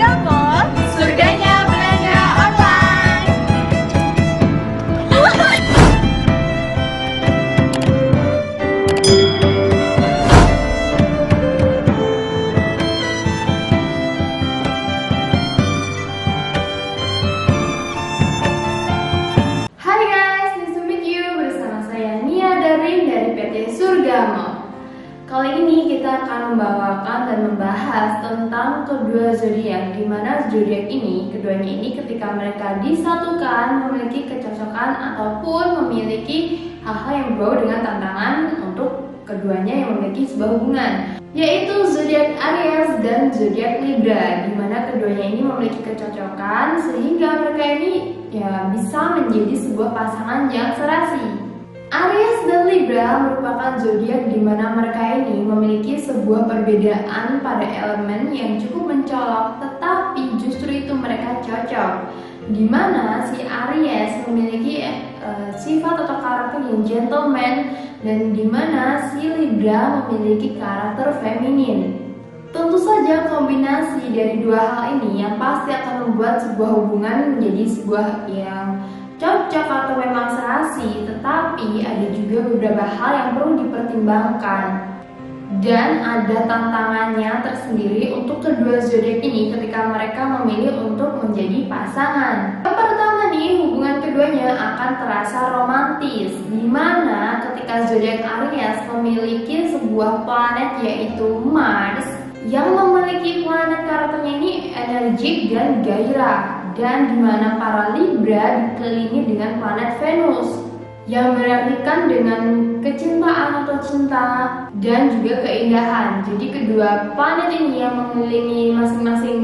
Surga Mall, surganya belanja online. Hai guys, nice to meet you. Bersama saya Nia Darin dari PT Surga Mall. Kali ini kita akan membawakan dan membahas tentang kedua zodiak, di mana zodiak ini, keduanya ini ketika mereka disatukan memiliki kecocokan ataupun memiliki hal-hal yang berbau dengan tantangan untuk keduanya yang memiliki sebuah hubungan, yaitu zodiak Aries dan zodiak Libra, di mana keduanya ini memiliki kecocokan sehingga mereka ini bisa menjadi sebuah pasangan yang serasi. Aries dan Libra merupakan zodiak di mana mereka ini memiliki sebuah perbedaan pada elemen yang cukup mencolok, tetapi justru itu mereka cocok. Di mana si Aries memiliki sifat atau karakter yang gentleman, dan di mana si Libra memiliki karakter feminin. Tentu saja kombinasi dari dua hal ini yang pasti akan membuat sebuah hubungan menjadi sebuah yang cocok atau memang serasi, tetapi ada juga beberapa hal yang perlu dipertimbangkan. Dan ada tantangannya tersendiri untuk kedua zodiak ini ketika mereka memilih untuk menjadi pasangan. Yang pertama nih, hubungan keduanya akan terasa romantis, di mana ketika zodiak Aries memiliki sebuah planet yaitu Mars, yang memiliki planet karakternya ini energik dan gairah, dan di mana para Libra dikelilingi dengan planet Venus yang berartikan dengan kecintaan atau cinta dan juga keindahan. Jadi kedua planet ini yang mengelilingi masing-masing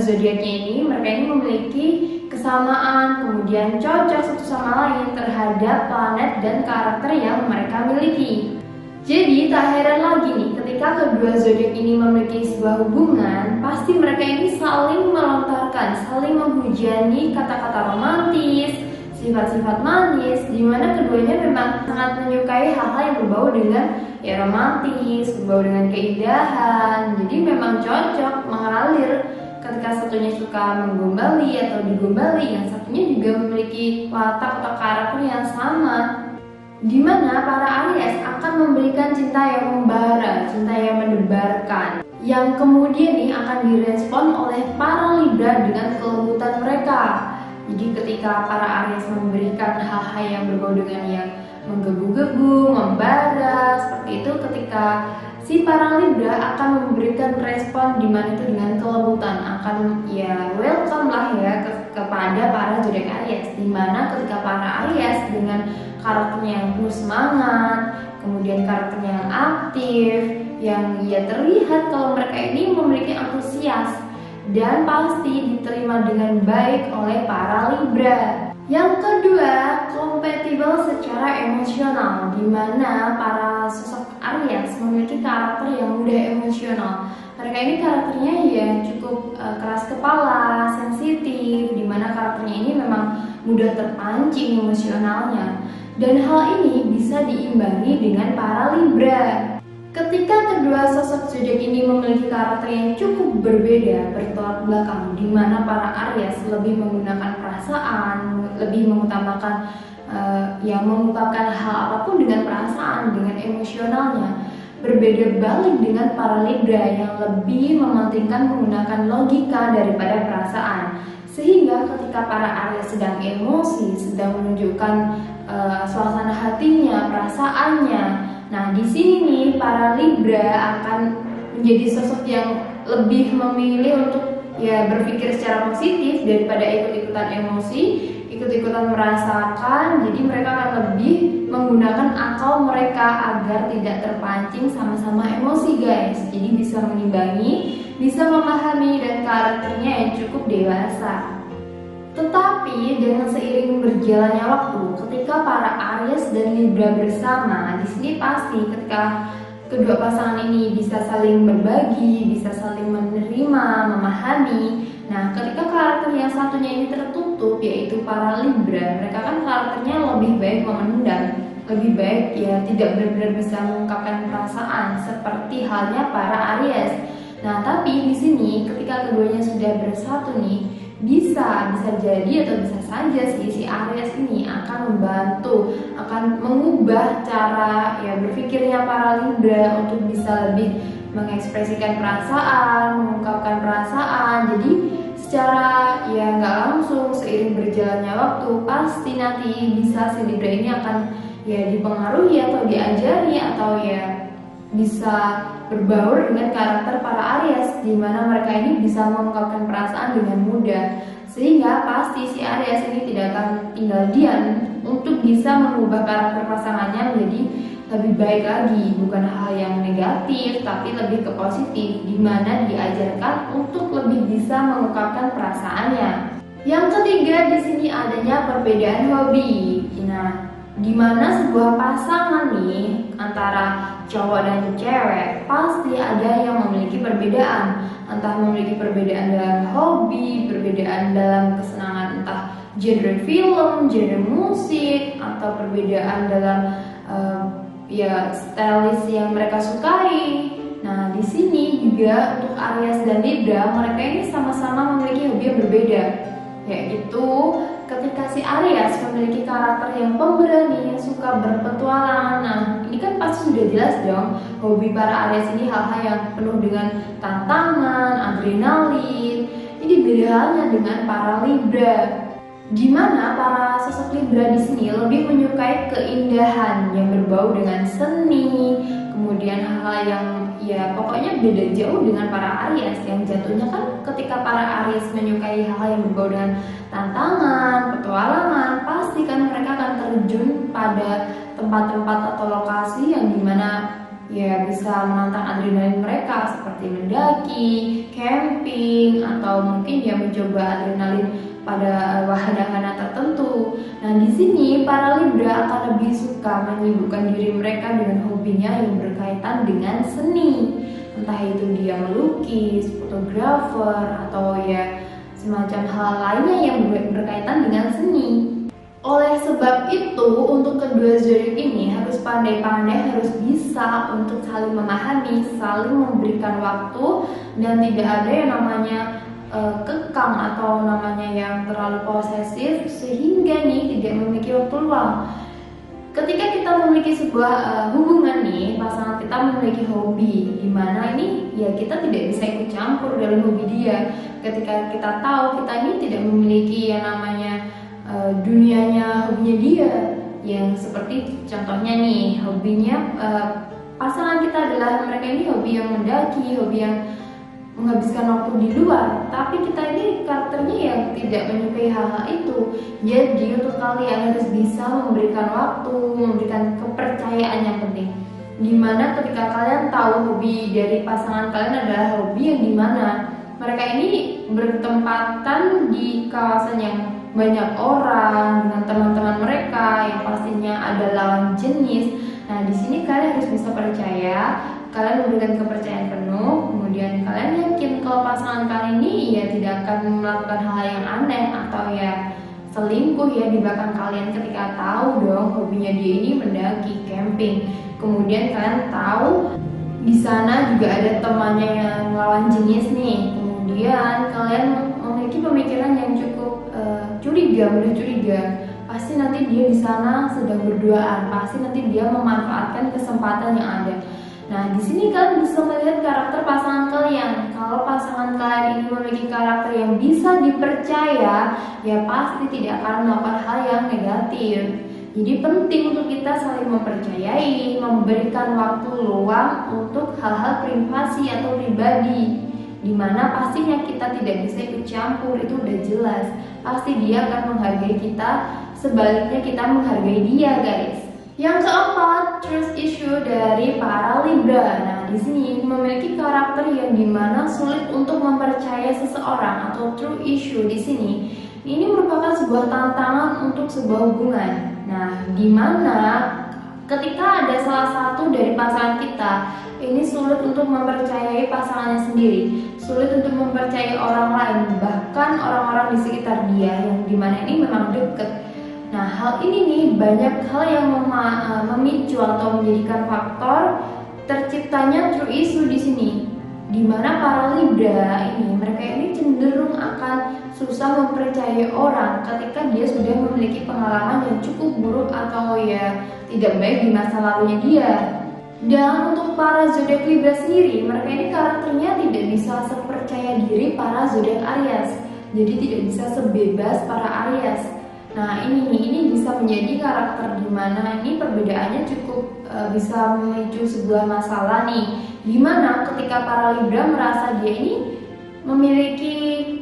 zodiaknya ini, mereka ini memiliki kesamaan, kemudian cocok satu sama lain terhadap planet dan karakter yang mereka miliki. Jadi tak heran lagi nih ketika kedua zodiak ini memiliki sebuah hubungan, pasti mereka ini saling melontarkan, saling menghujani kata-kata romantis, sifat-sifat manis, di mana keduanya memang sangat menyukai hal-hal yang berbau dengan romantis, berbau dengan keindahan. Jadi memang cocok mengalir ketika satunya suka menggombali atau digombali, yang satunya juga memiliki watak atau karakter yang sama, di mana para Aries akan memberikan cinta yang membara, cinta yang mendebarkan, yang kemudian nih akan direspon oleh para Libra dengan kelembutan mereka. Jadi ketika para Aries memberikan hal-hal yang berbau dengan yang menggebu-gebu, membara, seperti itu, ketika si para Libra akan memberikan respon di mana itu dengan kelembutan, akan welcome lah kepada para zodiak Aries, di mana ketika para Aries dengan karakternya yang penuh semangat, kemudian karakternya yang aktif, yang terlihat kalau mereka ini memiliki antusias dan pasti diterima dengan baik oleh para Libra. Yang kedua, kompatibel secara emosional, di mana para sosok Aries memiliki karakter yang mudah emosional. Mereka ini karakternya cukup keras kepala, sensitif, di mana karakternya ini memang mudah terpancing emosionalnya. Dan hal ini bisa diimbangi dengan para Libra. Ketika kedua sosok zodiak ini memiliki karakter yang cukup berbeda, bertolak belakang, di mana para Aries lebih menggunakan perasaan, lebih mengutamakan mengungkapkan hal apapun dengan perasaan, dengan emosionalnya. Berbeda balik dengan para Libra yang lebih mementingkan menggunakan logika daripada perasaan. Sehingga ketika para Aries sedang emosi, sedang menunjukkan suasana hatinya, perasaannya, nah di sini nih para Libra akan menjadi sosok yang lebih memilih untuk berpikir secara positif daripada ikut-ikutan emosi, ikut-ikutan merasakan. Jadi mereka akan lebih menggunakan akal mereka agar tidak terpancing sama-sama emosi guys. Jadi bisa mengimbangi, bisa memahami, dan karakternya yang cukup dewasa. Tetapi dengan seiring berjalannya waktu, ketika para Aries dan Libra bersama, di sini pasti ketika kedua pasangan ini bisa saling berbagi, bisa saling menerima, memahami. Nah, ketika karakter yang satunya ini tertutup, yaitu para Libra, mereka kan karakternya lebih baik memendam, lebih baik tidak benar-benar bisa mengungkapkan perasaan seperti halnya para Aries. Nah, tapi di sini ketika keduanya sudah bersatu nih, bisa jadi atau bisa saja sih si Aries ini akan membantu, akan mengubah cara ya berpikirnya para Libra untuk bisa lebih mengekspresikan perasaan, mengungkapkan perasaan. Jadi secara ya nggak langsung seiring berjalannya waktu pasti nanti bisa si Libra ini akan ya dipengaruhi atau diajari atau ya bisa berbaur dengan karakter para Aries, di mana mereka ini bisa mengungkapkan perasaan dengan mudah, sehingga pasti si Aries ini tidak akan tinggal diam untuk bisa mengubah karakter pasangannya menjadi lebih baik lagi, bukan hal yang negatif tapi lebih ke positif, di mana diajarkan untuk lebih bisa mengungkapkan perasaannya. Yang ketiga di sini adanya perbedaan hobi. Nah, di mana sebuah pasangan nih antara cowok dan cewek pasti ada yang memiliki perbedaan, entah memiliki perbedaan dalam hobi, perbedaan dalam kesenangan, entah genre film, genre musik, atau perbedaan dalam ya stylist yang mereka sukai. Nah, di sini juga untuk Aries dan Libra, mereka ini sama-sama memiliki hobi yang berbeda, yaitu ketika si Aries memiliki karakter yang pemberani, yang suka berpetualangan. Nah, ini kan pasti sudah jelas dong, hobi para Aries ini hal-hal yang penuh dengan tantangan, adrenalin. Ini beda halnya dengan para Libra, di mana para sosok Libra di sini lebih menyukai keindahan yang berbau dengan seni, kemudian hal-hal yang ya pokoknya beda jauh dengan para Aries yang jatuhnya kan ketika para Aries menyukai hal-hal yang berbau dengan tantangan, petualangan, pasti kan mereka akan terjun pada tempat-tempat atau lokasi yang dimana ya bisa menantang adrenalin mereka seperti mendaki, camping, atau mungkin ya mencoba adrenalin pada wahana tertentu. Nah, di sini para Libra akan lebih suka menyibukkan diri mereka dengan hobinya yang berkaitan dengan seni. Entah itu dia melukis, fotografer, atau ya semacam hal lainnya yang berkaitan dengan seni. Oleh sebab itu, untuk kedua zodiak ini harus pandai-pandai, harus bisa untuk saling memahami, saling memberikan waktu, dan tidak ada yang namanya kekang atau namanya yang terlalu posesif sehingga nih tidak memiliki waktu luang. Ketika kita memiliki sebuah hubungan nih, pasangan kita memiliki hobi, dimana ini ya kita tidak bisa ikut campur dalam hobi dia. Ketika kita tahu kita ini tidak memiliki yang namanya dunianya, hobinya dia, yang seperti contohnya nih hobinya pasangan kita adalah mereka ini hobi yang mendaki, hobi yang menghabiskan waktu di luar, tapi kita ini karakternya yang tidak menyukai hal-hal itu. Jadi untuk kalian harus bisa memberikan waktu, memberikan kepercayaan yang penting, dimana ketika kalian tahu hobi dari pasangan kalian adalah hobi yang dimana mereka ini bertempatan di kawasan yang banyak orang dengan teman-teman mereka yang pastinya ada lawan jenis. Nah, di sini kalian harus bisa percaya, kalian memberikan kepercayaan penuh, kemudian kalian yakin kalau pasangan kalian ini ya tidak akan melakukan hal yang aneh atau ya selingkuh ya di belakang kalian ketika tahu dong hobinya dia ini mendaki, camping. Kemudian kalian tahu di sana juga ada temannya yang lawan jenis nih. Kemudian kalian memiliki pemikiran yang cukup mudah curiga. Pasti nanti dia di sana sedang berduaan, pasti nanti dia memanfaatkan kesempatan yang ada. Nah, di sini kalian bisa melihat karakter pasangan kalian. Kalau pasangan kalian ini memiliki karakter yang bisa dipercaya, ya pasti tidak akan melakukan hal yang negatif. Jadi penting untuk kita saling mempercayai, memberikan waktu luang untuk hal-hal privasi atau pribadi, dimana pastinya kita tidak bisa ikut campur, itu udah jelas. Pasti dia akan menghargai kita, sebaliknya kita menghargai dia, guys. Yang keempat, trust issue dari para Libra. Nah, di sini memiliki karakter yang dimana sulit untuk mempercaya seseorang atau true issue di sini. Ini merupakan sebuah tantangan untuk sebuah hubungan. Nah, dimana ketika ada salah satu dari pasangan kita ini sulit untuk mempercayai pasangannya sendiri, sulit untuk mempercayai orang lain, bahkan orang-orang di sekitar dia yang dimana ini memang dekat. Nah, hal ini nih banyak hal yang memicu atau menjadikan faktor terciptanya true issue di sini. Dimana para Libra ini, mereka ini cenderung akan susah mempercayai orang ketika dia sudah memiliki pengalaman yang cukup buruk atau ya tidak baik di masa lalunya dia. Dan untuk para zodiak Libra sendiri, mereka ini karakternya tidak bisa sepercaya diri para zodiak Aries. Jadi tidak bisa sebebas para Aries. Nah ini bisa menjadi karakter dimana ini perbedaannya cukup bisa memicu sebuah masalah nih. Dimana ketika para Libra merasa dia ini memiliki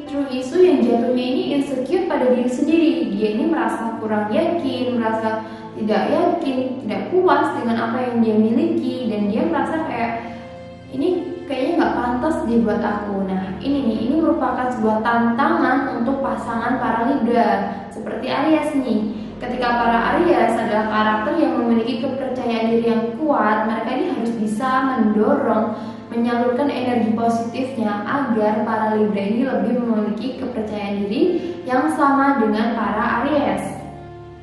true issue yang jatuhnya ini insecure pada diri sendiri. Dia ini merasa kurang yakin, merasa tidak yakin, tidak puas dengan apa yang dia miliki, dan dia merasa kayak ini kayaknya nggak pantas dibuat aku. Nah ini merupakan sebuah tantangan untuk pasangan para Libra seperti Aries nih. Ketika para Aries adalah karakter yang memiliki kepercayaan diri yang kuat, mereka ini harus bisa mendorong, menyalurkan energi positifnya agar para Libra ini lebih memiliki kepercayaan diri yang sama dengan para Aries.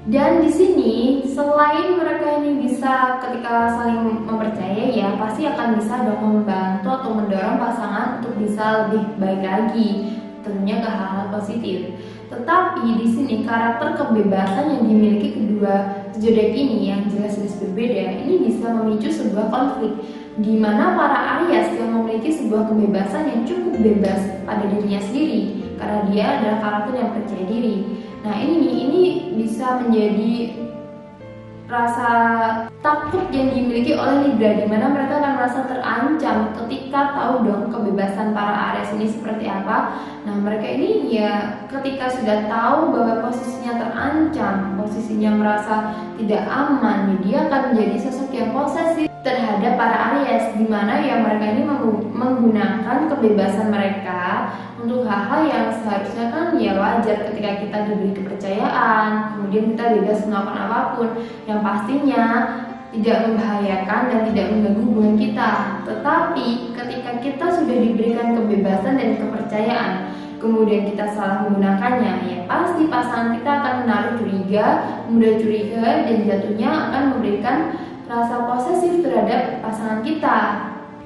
Dan di sini selain mereka ini bisa ketika saling mempercayai ya, pasti akan bisa dong membantu atau mendorong pasangan untuk bisa lebih baik lagi, tentunya ke hal-hal positif. Tetapi di sini karakter kebebasan yang dimiliki kedua zodiak ini yang jelas-jelas berbeda, ini bisa memicu sebuah konflik di mana para Aries yang memiliki sebuah kebebasan yang cukup bebas pada dirinya sendiri karena dia adalah karakter yang percaya diri. Nah ini bisa menjadi rasa takut yang dimiliki oleh Libra, di mana mereka akan merasa terancam ketika tahu dong kebebasan para Aries ini seperti apa. Nah mereka ini ya ketika sudah tahu bahwa posisinya terancam, posisinya merasa tidak aman, dia akan menjadi sosok yang posesif terhadap para Aries, di mana ya mereka ini menggunakan kebebasan mereka untuk hal-hal yang seharusnya kan ya wajar ketika kita diberi kepercayaan, kemudian kita bebas melakukan apapun yang pastinya tidak membahayakan dan tidak mengganggu hubungan kita. Tetapi ketika kita sudah diberikan kebebasan dan kepercayaan, kemudian kita salah menggunakannya, ya pasti pasangan kita akan menaruh curiga, mudah curiga, dan jatuhnya akan memberikan rasa posesif terhadap pasangan kita.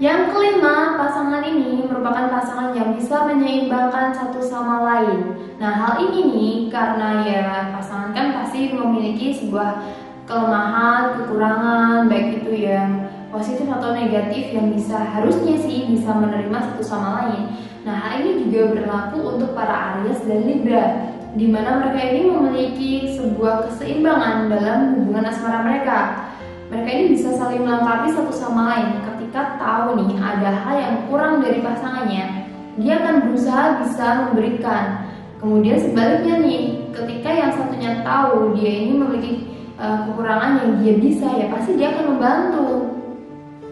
Yang kelima, pasangan ini merupakan pasangan yang bisa menyeimbangkan satu sama lain. Nah hal ini nih karena ya pasangan kan pasti memiliki sebuah kelemahan, kekurangan, baik itu yang positif atau negatif, yang harusnya sih bisa menerima satu sama lain. Nah hal ini juga berlaku untuk para Aries dan Libra, di mana mereka ini memiliki sebuah keseimbangan dalam hubungan asmara mereka. Mereka ini bisa saling melengkapi satu sama lain. Ketika tahu nih ada hal yang kurang dari pasangannya, dia akan berusaha bisa memberikan. Kemudian sebaliknya nih, ketika yang satunya tahu dia ini memiliki kekurangan yang dia bisa, ya pasti dia akan membantu.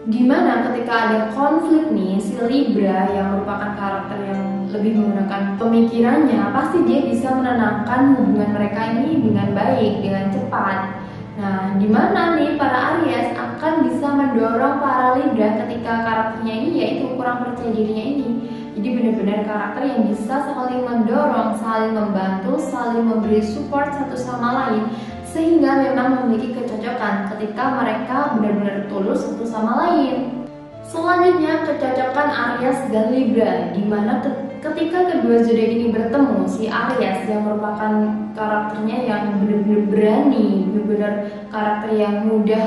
Dimana ketika ada konflik nih, si Libra yang merupakan karakter yang lebih menggunakan pemikirannya, pasti dia bisa menenangkan hubungan mereka ini dengan baik, dengan cepat. Nah, dimana nih para Aries akan bisa mendorong para Libra ketika karakternya ini yaitu kurang percaya dirinya ini. Jadi benar-benar karakter yang bisa saling mendorong, saling membantu, saling memberi support satu sama lain, sehingga memang memiliki kecocokan ketika mereka benar-benar tulus satu sama lain. Selanjutnya kecocokan Aries dan Libra, dimana ketika kedua zodiak ini bertemu, si Aries yang merupakan karakternya yang benar-benar berani, benar-benar karakter yang mudah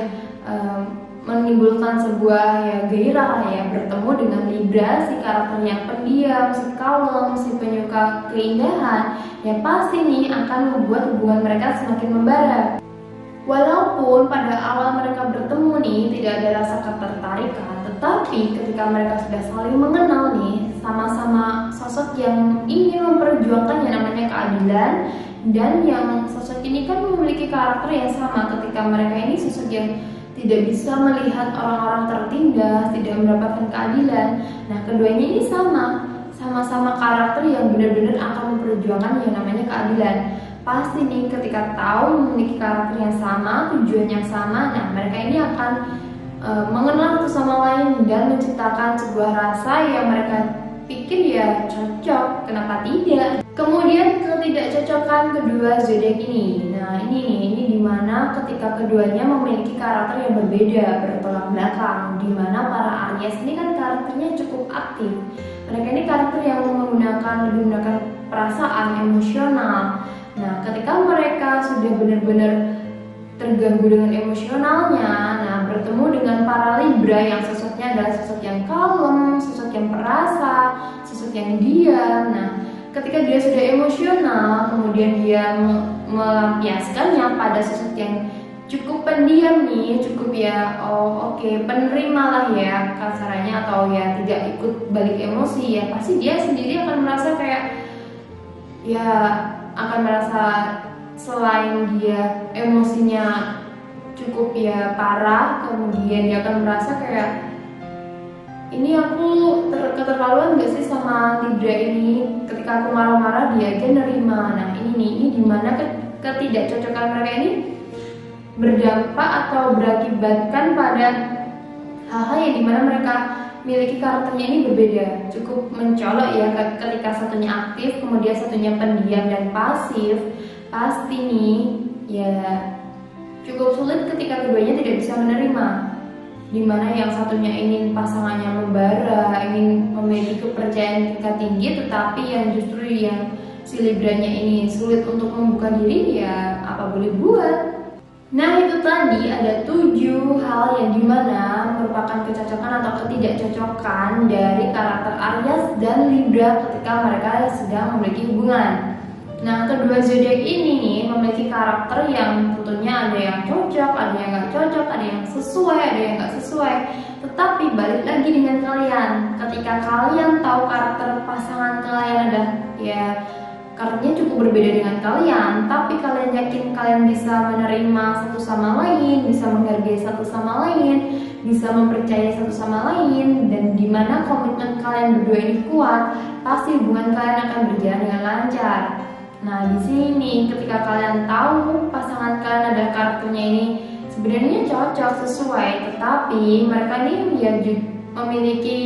menimbulkan sebuah ya gairah ya, bertemu dengan Libra, si karakter yang pendiam, si kalem, si penyuka keindahan, ya pasti nih akan membuat hubungan mereka semakin membara. Walaupun pada awal mereka bertemu nih tidak ada rasa ketertarikan, tetapi ketika mereka sudah saling mengenal nih, sama-sama sosok yang ingin memperjuangkan yang namanya keadilan, dan yang sosok ini kan memiliki karakter yang sama. Ketika mereka ini sosok yang tidak bisa melihat orang-orang tertindas, tidak mendapatkan keadilan. Nah keduanya ini sama-sama karakter yang benar-benar akan memperjuangkan yang namanya keadilan. Pasti nih ketika tahu memiliki karakter yang sama, tujuan yang sama, nah mereka ini akan mengenal satu sama lain dan menciptakan sebuah rasa yang mereka pikir ya cocok, kenapa tidak. Kemudian ketidakcocokan kedua zodiak ini. Nah ini dimana ketika keduanya memiliki karakter yang berbeda, bertolak belakang. Dimana para Aries ini kan karakternya cukup aktif. Mereka ini karakter yang menggunakan perasaan emosional. Nah, ketika mereka sudah benar-benar terganggu dengan emosionalnya, nah bertemu dengan para Libra yang sosoknya adalah sosok yang kalem, sosok yang perasa, sosok yang diam. Nah, ketika dia sudah emosional, kemudian dia melampiaskannya pada sosok yang cukup pendiam nih, cukup ya, penerima lah ya kasarannya, atau ya tidak ikut balik emosi, ya pasti dia sendiri akan merasa kayak ya akan merasa selain dia emosinya cukup ya parah, kemudian dia akan merasa kayak ini aku keterlaluan gak sih sama Libra ini, ketika aku marah-marah dia aja nerima. Nah ini dimana ketidakcocokan mereka ini berdampak atau berakibatkan pada hal-hal yang dimana mereka miliki karakternya ini berbeda, cukup mencolok ya ketika satunya aktif, kemudian satunya pendiam dan pasif. Pasti nih ya cukup sulit ketika keduanya tidak bisa menerima, dimana yang satunya ingin pasangannya membara, ingin memiliki kepercayaan tingkat tinggi, tetapi yang justru yang si Libranya ini sulit untuk membuka diri, ya apa boleh buat. Nah itu tadi ada 7 hal yang dimana merupakan kecocokan atau ketidakcocokan dari karakter Aries dan Libra ketika mereka sedang memiliki hubungan. Nah, kedua zodiak ini memiliki karakter yang tentunya ada yang cocok, ada yang nggak cocok, ada yang sesuai, ada yang nggak sesuai. Tetapi balik lagi dengan kalian, ketika kalian tahu karakter pasangan kalian ada ya karakternya cukup berbeda dengan kalian, tapi kalian yakin kalian bisa menerima satu sama lain, bisa menghargai satu sama lain, bisa mempercayai satu sama lain, dan dimana komitmen kalian berdua ini kuat, pasti hubungan kalian akan berjalan dengan lancar. Nah di sini ketika kalian tahu pasangan kalian ada karakternya ini sebenarnya cocok, sesuai, tetapi mereka ini ya memiliki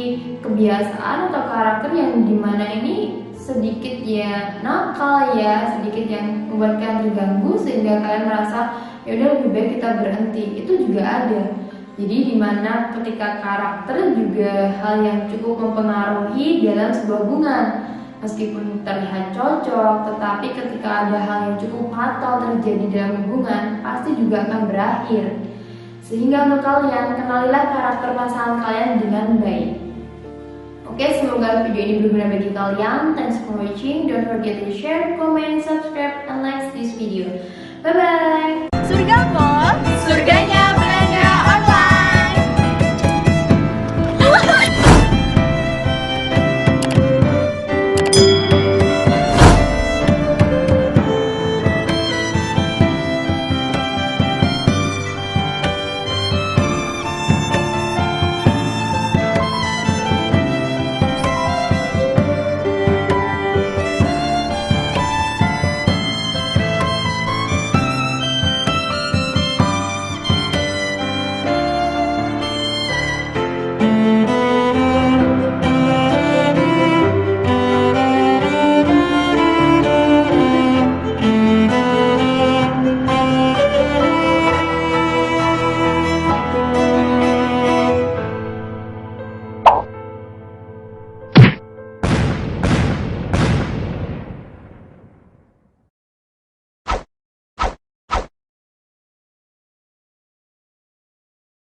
kebiasaan atau karakter yang dimana ini sedikit ya nakal ya, sedikit yang membuat kalian terganggu sehingga kalian merasa ya udah lebih baik kita berhenti. Itu juga ada. Jadi dimana ketika karakter juga hal yang cukup mempengaruhi dalam sebuah hubungan. Meskipun terlihat cocok, tetapi ketika ada hal yang cukup fatal terjadi dalam hubungan, pasti juga akan berakhir. Sehingga untuk kalian, kenalilah karakter pasangan kalian dengan baik. Oke, semoga video ini berguna bagi kalian. Thanks for watching. Don't forget to share, comment, subscribe, and like this video. Bye-bye!